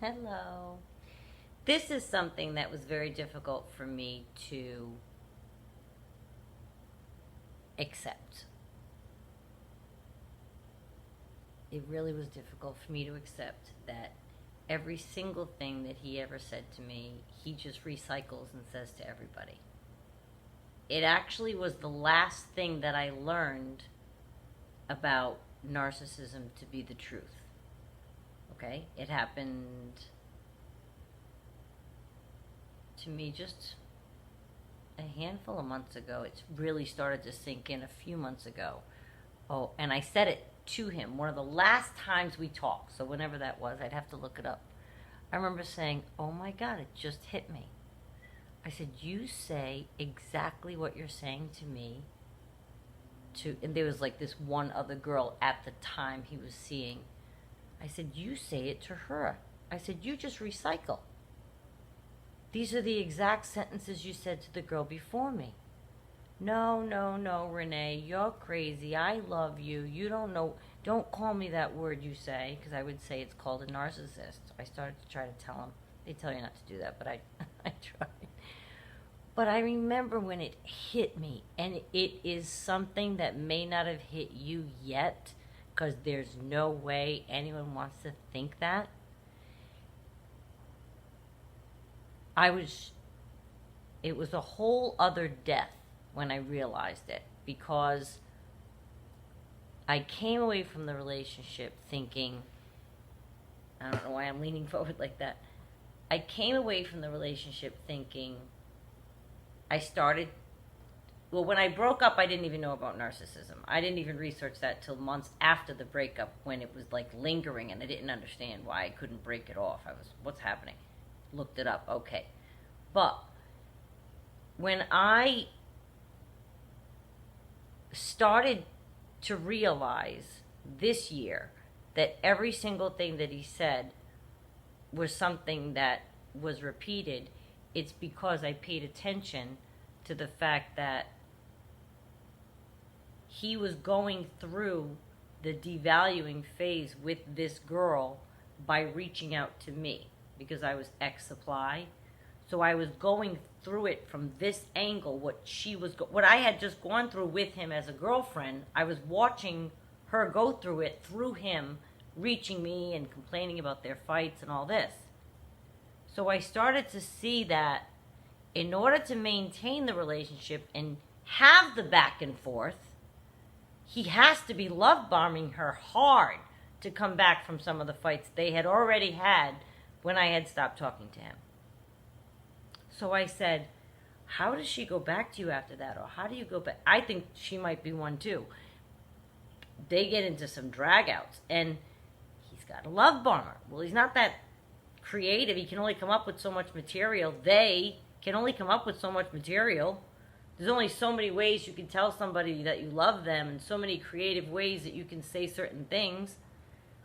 Hello. This is something that was very difficult for me to accept. It really was difficult for me to accept that every single thing that he ever said to me, he just recycles and says to everybody. It actually was the last thing that I learned about narcissism to be the truth. Okay? It happened to me just a handful of months ago. It's really started to sink in a few months ago. Oh, and I said it to him one of the last times we talked. So whenever that was, I'd have to look it up. I remember saying, oh my God, it just hit me. I said, you say exactly what you're saying to me. And there was like this one other girl at the time he was seeing. I said, you say it to her. I said, you just recycle. These are the exact sentences you said to the girl before me. No, Renee, you're crazy. I love you. You don't know. Don't call me that word you say, because I would say it's called a narcissist. I started to try to tell him. They tell you not to do that, but I tried. But I remember when it hit me, and it is something that may not have hit you yet, because there's no way anyone wants to think that. It was a whole other death when I realized it, because I came away from the relationship thinking, I don't know why I'm leaning forward like that. I came away from the relationship thinking, when I broke up, I didn't even know about narcissism. I didn't even research that till months after the breakup, when it was like lingering and I didn't understand why I couldn't break it off. What's happening? Looked it up. Okay. But when I started to realize this year that every single thing that he said was something that was repeated, it's because I paid attention to the fact that he was going through the devaluing phase with this girl by reaching out to me, because I was ex-supply. So I was going through it from this angle, what I had just gone through with him as a girlfriend. I was watching her go through it through him reaching me and complaining about their fights and all this. So I started to see that in order to maintain the relationship and have the back and forth, he has to be love bombing her hard to come back from some of the fights they had already had when I had stopped talking to him. So I said, how does she go back to you after that? Or how do you go back? I think she might be one too. They get into some dragouts, and he's got a love bomber. Well, he's not that creative. He can only come up with so much material. They can only come up with so much material. There's only so many ways you can tell somebody that you love them, and so many creative ways that you can say certain things.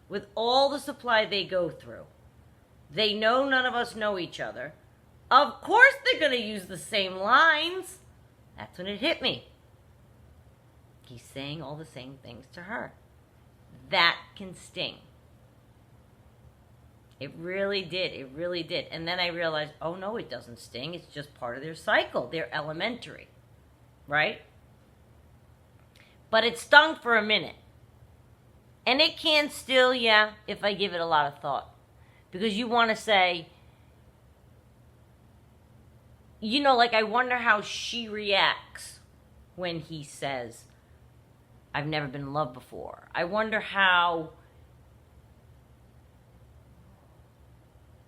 With all the supply they go through, they know none of us know each other. Of course they're going to use the same lines. That's when it hit me. He's saying all the same things to her. That can sting. It really did. It really did. And then I realized, oh no, it doesn't sting. It's just part of their cycle. They're elementary. Right? But it stung for a minute. And it can still, yeah, if I give it a lot of thought. Because you want to say, like I wonder how she reacts when he says, I've never been in love before. I wonder how,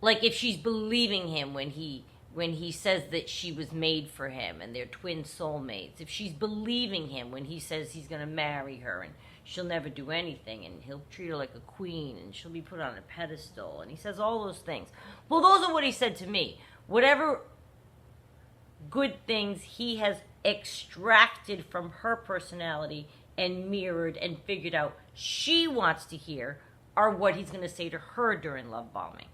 like if she's believing him when he says that she was made for him and they're twin soulmates. If she's believing him when he says he's going to marry her and she'll never do anything and he'll treat her like a queen and she'll be put on a pedestal. And he says all those things. Well, those are what he said to me. Whatever good things he has extracted from her personality and mirrored and figured out she wants to hear are what he's going to say to her during love bombing.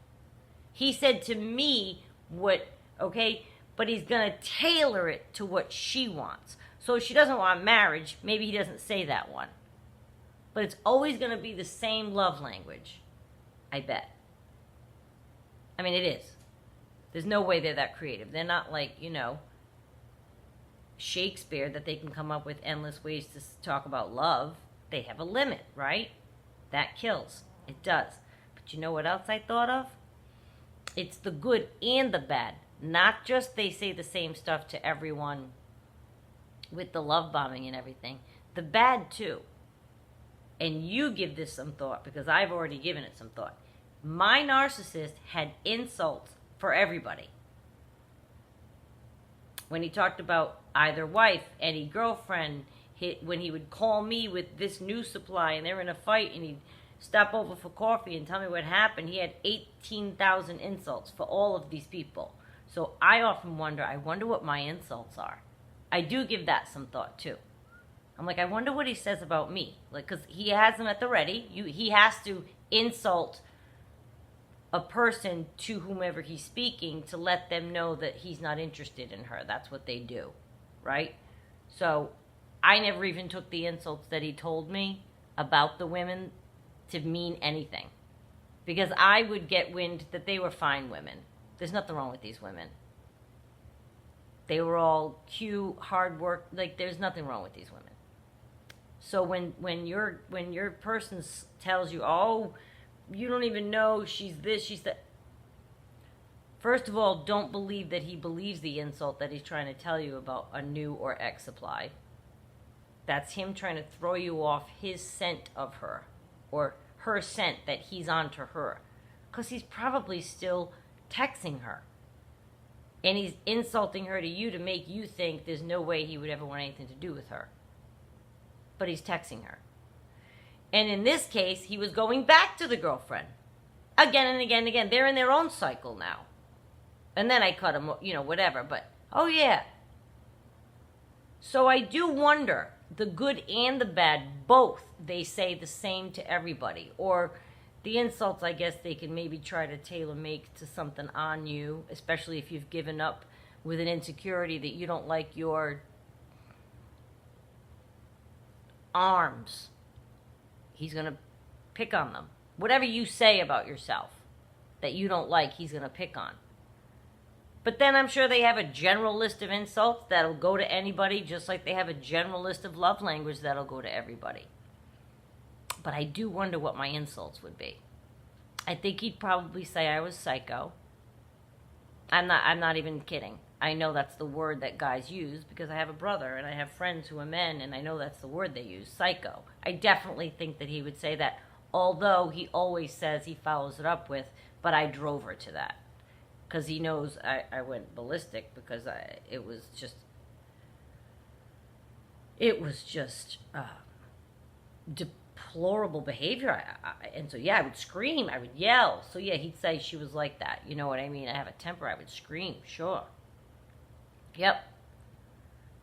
He said to me but he's going to tailor it to what she wants. So if she doesn't want marriage, maybe he doesn't say that one. But it's always going to be the same love language, I bet. I mean, it is. There's no way they're that creative. They're not like, Shakespeare, that they can come up with endless ways to talk about love. They have a limit, right? That kills. It does. But you know what else I thought of? It's the good and the bad. Not just they say the same stuff to everyone with the love bombing and everything. The bad too. And you give this some thought, because I've already given it some thought. My narcissist had insults for everybody. When he talked about either wife, any girlfriend, when he would call me with this new supply and they're in a fight and he'd stop over for coffee and tell me what happened, he had 18,000 insults for all of these people. So I often wonder, what my insults are. I do give that some thought too. I'm like, I wonder what he says about me. Like, because he has them at the ready. He has to insult a person to whomever he's speaking to let them know that he's not interested in her. That's what they do, right? So I never even took the insults that he told me about the women to mean anything, because I would get wind that they were fine women. There's nothing wrong with these women. They were all cute, hard work. Like, there's nothing wrong with these women. So when your person tells you, oh, you don't even know she's this, she's that. First of all, don't believe that he believes the insult that he's trying to tell you about a new or ex supply. That's him trying to throw you off his scent of her, or her scent that he's onto her. Because he's probably still texting her. And he's insulting her to you to make you think there's no way he would ever want anything to do with her. But he's texting her. And in this case, he was going back to the girlfriend. Again and again and again. They're in their own cycle now. And then I cut him, whatever. But, oh yeah. So I do wonder, the good and the bad, both, they say the same to everybody. Or the insults, I guess, they can maybe try to tailor make to something on you, especially if you've given up with an insecurity that you don't like your arms. He's going to pick on them. Whatever you say about yourself that you don't like, he's going to pick on. But then I'm sure they have a general list of insults that'll go to anybody, just like they have a general list of love language that'll go to everybody. But I do wonder what my insults would be. I think he'd probably say I was psycho. I'm not even kidding. I know that's the word that guys use because I have a brother and I have friends who are men, and I know that's the word they use, psycho. I definitely think that he would say that, although he always says he follows it up with, but I drove her to that. Because he knows I went ballistic because it was just deplorable behavior. And so, yeah, I would scream. I would yell. So, yeah, he'd say she was like that. You know what I mean? I have a temper. I would scream. Sure. Yep.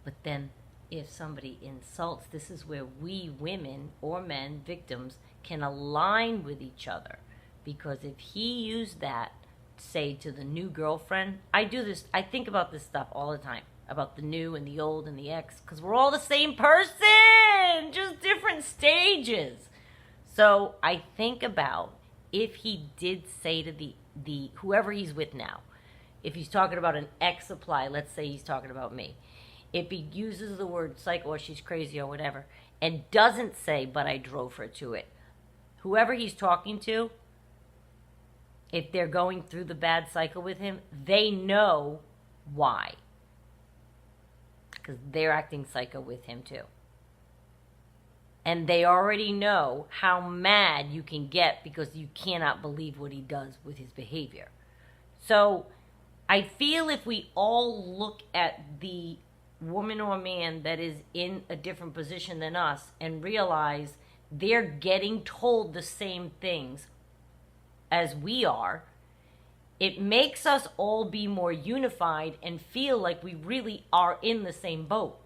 But then if somebody insults, this is where we women or men, victims, can align with each other. Because if he used that, say, to the new girlfriend, I think about this stuff all the time. About the new and the old and the ex. Because we're all the same person. Just different stages. So I think about if he did say to the whoever he's with now, if he's talking about an ex supply, let's say he's talking about me. If he uses the word psycho or she's crazy or whatever, and doesn't say, but I drove her to it, whoever he's talking to, if they're going through the bad cycle with him, they know why. Because they're acting psycho with him too. And they already know how mad you can get because you cannot believe what he does with his behavior. So I feel if we all look at the woman or man that is in a different position than us and realize they're getting told the same things as we are, it makes us all be more unified and feel like we really are in the same boat.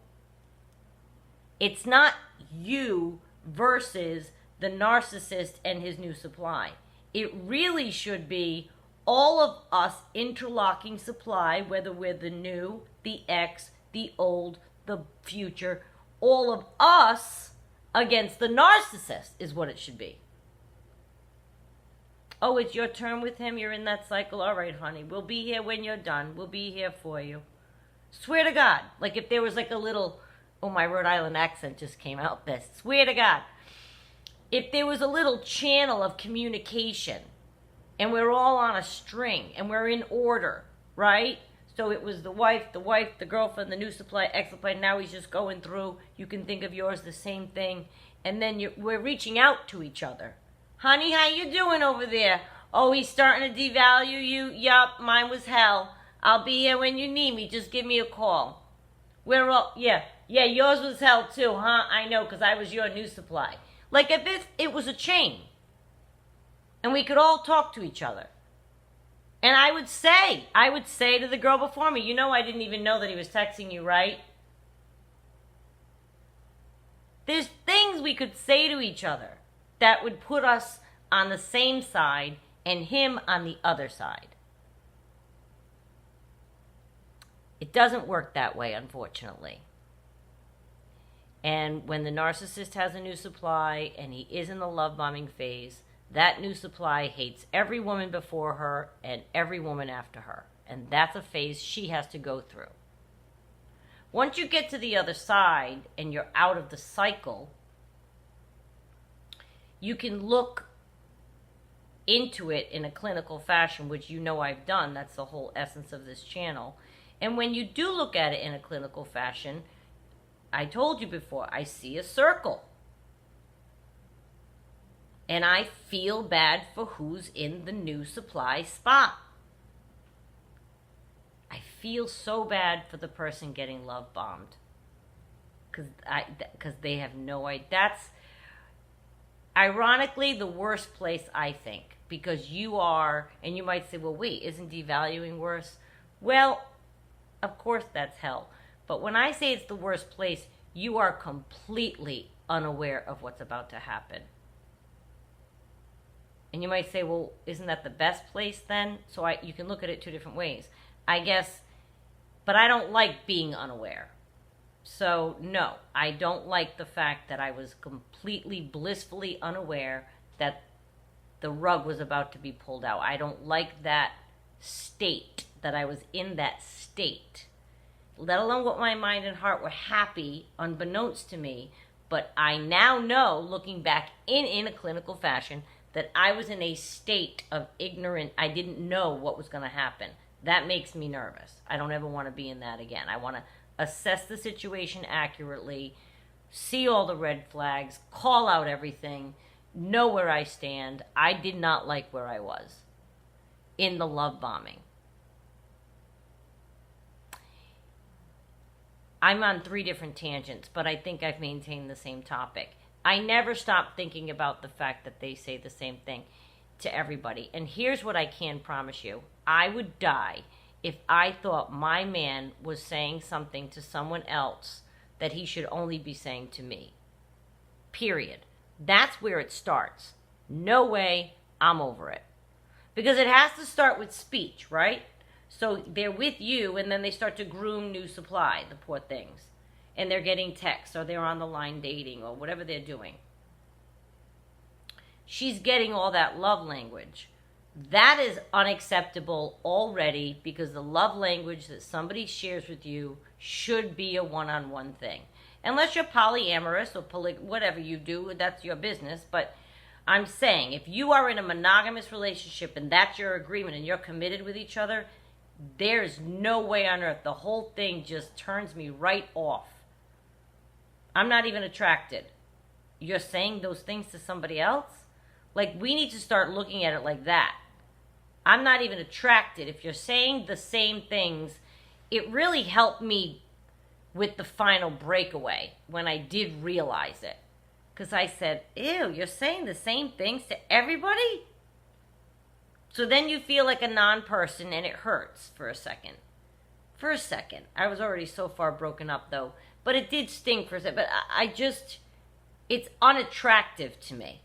It's not you versus the narcissist and his new supply. It really should be all of us interlocking supply, whether we're the new, the ex, the old, the future, all of us against the narcissist is what it should be. Oh, it's your turn with him? You're in that cycle? All right, honey. We'll be here when you're done. We'll be here for you. Swear to God. Like if there was like a little... Oh, my Rhode Island accent just came out there. Swear to God. If there was a little channel of communication and we're all on a string and we're in order, right? So it was the wife, the girlfriend, the new supply, ex-supply. Now he's just going through. You can think of yours the same thing. And then we're reaching out to each other. Honey, how you doing over there? Oh, he's starting to devalue you? Yup, mine was hell. I'll be here when you need me. Just give me a call. We're all, yeah, yours was hell too, huh? I know, because I was your new supply. Like if it was a chain. And we could all talk to each other. And I would say to the girl before me, you know I didn't even know that he was texting you, right? There's things we could say to each other that would put us on the same side and him on the other side. It doesn't work that way, unfortunately. And when the narcissist has a new supply and he is in the love bombing phase, that new supply hates every woman before her and every woman after her. And that's a phase she has to go through. Once you get to the other side and you're out of the cycle, you can look into it in a clinical fashion, which you know I've done. That's the whole essence of this channel. And when you do look at it in a clinical fashion, I told you before, I see a circle. And I feel bad for who's in the new supply spot. I feel so bad for the person getting love bombed. Because they have no idea. That's ironically the worst place, I think. Because you are, and you might say, well, wait, isn't devaluing worse? Well, of course that's hell. But when I say it's the worst place, you are completely unaware of what's about to happen. And you might say, well, isn't that the best place then? So you can look at it two different ways. I guess, but I don't like being unaware. So no, I don't like the fact that I was completely blissfully unaware that the rug was about to be pulled out. I don't like that state, that I was in that state. Let alone what my mind and heart were happy, unbeknownst to me. But I now know, looking back in a clinical fashion, that I was in a state of ignorant. I didn't know what was going to happen. That makes me nervous. I don't ever want to be in that again. I want to assess the situation accurately, see all the red flags, call out everything, know where I stand. I did not like where I was in the love bombing. I'm on 3 different tangents, but I think I've maintained the same topic. I never stop thinking about the fact that they say the same thing to everybody. And here's what I can promise you. I would die if I thought my man was saying something to someone else that he should only be saying to me. Period. That's where it starts. No way, I'm over it. Because it has to start with speech, right? So they're with you and then they start to groom new supply, the poor things. And they're getting texts or they're on the line dating or whatever they're doing. She's getting all that love language. That is unacceptable already, because the love language that somebody shares with you should be a one-on-one thing. Unless you're polyamorous or whatever you do, that's your business. But I'm saying, if you are in a monogamous relationship and that's your agreement and you're committed with each other, there's no way on earth. The whole thing just turns me right off. I'm not even attracted. You're saying those things to somebody else? Like, we need to start looking at it like that. I'm not even attracted. If you're saying the same things, it really helped me with the final breakaway when I did realize it. Because I said, ew, you're saying the same things to everybody? So then you feel like a non-person and it hurts for a second. For a second. I was already so far broken up though. But it did sting for a second. But I just, it's unattractive to me.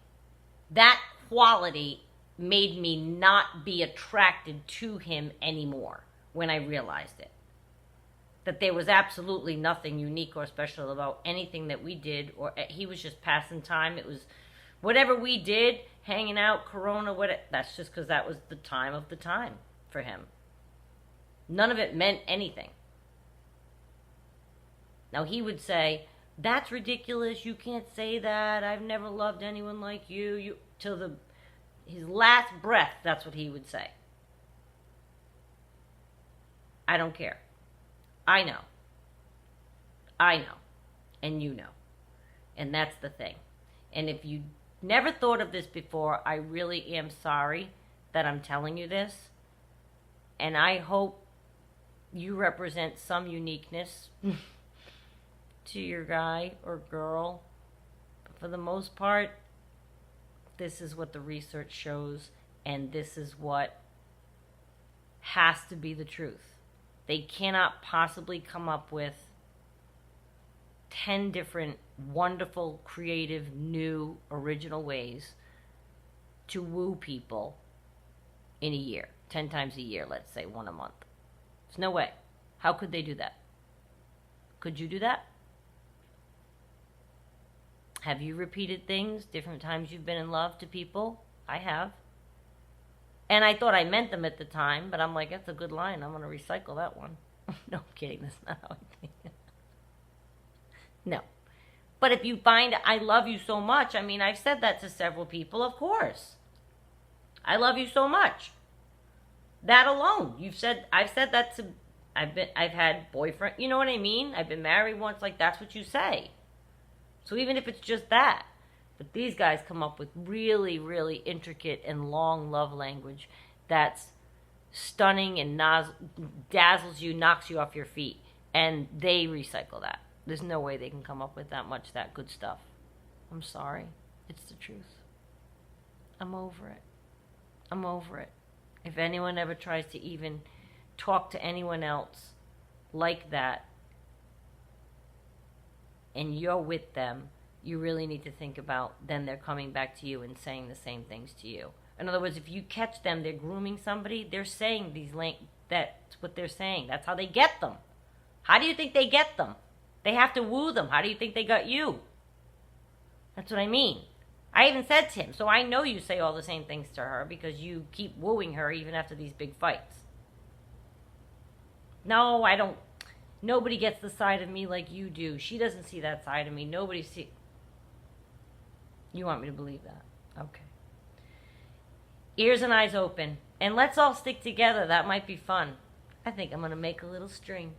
That quality made me not be attracted to him anymore when I realized it. That there was absolutely nothing unique or special about anything that we did, or he was just passing time. It was whatever we did hanging out, Corona, that's just because that was the time of the time for him. None of it meant anything. Now he would say, that's ridiculous, you can't say that, I've never loved anyone like you, till his last breath, that's what he would say. I don't care. I know. And you know. And that's the thing. And if you never thought of this before, I really am sorry that I'm telling you this. And I hope you represent some uniqueness to your guy or girl. But for the most part, this is what the research shows, and this is what has to be the truth. They cannot possibly come up with 10 different wonderful, creative, new, original ways to woo people in a year. 10 times a year, let's say, one a month. There's no way. How could they do that? Could you do that? Have you repeated things different times you've been in love to people? I have. And I thought I meant them at the time, but I'm like, that's a good line. I'm going to recycle that one. No, I'm kidding. That's not how I think. No. But if you find I love you so much, I mean, I've said that to several people, of course. I love you so much. That alone. I've said that to, I've had boyfriend, you know what I mean? I've been married once, like that's what you say. So even if it's just that. But these guys come up with really, really intricate and long love language that's stunning and dazzles you, knocks you off your feet. And they recycle that. There's no way they can come up with that good stuff. I'm sorry. It's the truth. I'm over it. I'm over it. If anyone ever tries to even talk to anyone else like that, and you're with them, you really need to think about then they're coming back to you and saying the same things to you. In other words, if you catch them, they're grooming somebody, they're saying that's what they're saying. That's how they get them. How do you think they get them? They have to woo them. How do you think they got you? That's what I mean. I even said to him, so I know you say all the same things to her because you keep wooing her even after these big fights. No, I don't. Nobody gets the side of me like you do. She doesn't see that side of me. Nobody see. You want me to believe that? Okay. Ears and eyes open. And let's all stick together. That might be fun. I think I'm going to make a little string.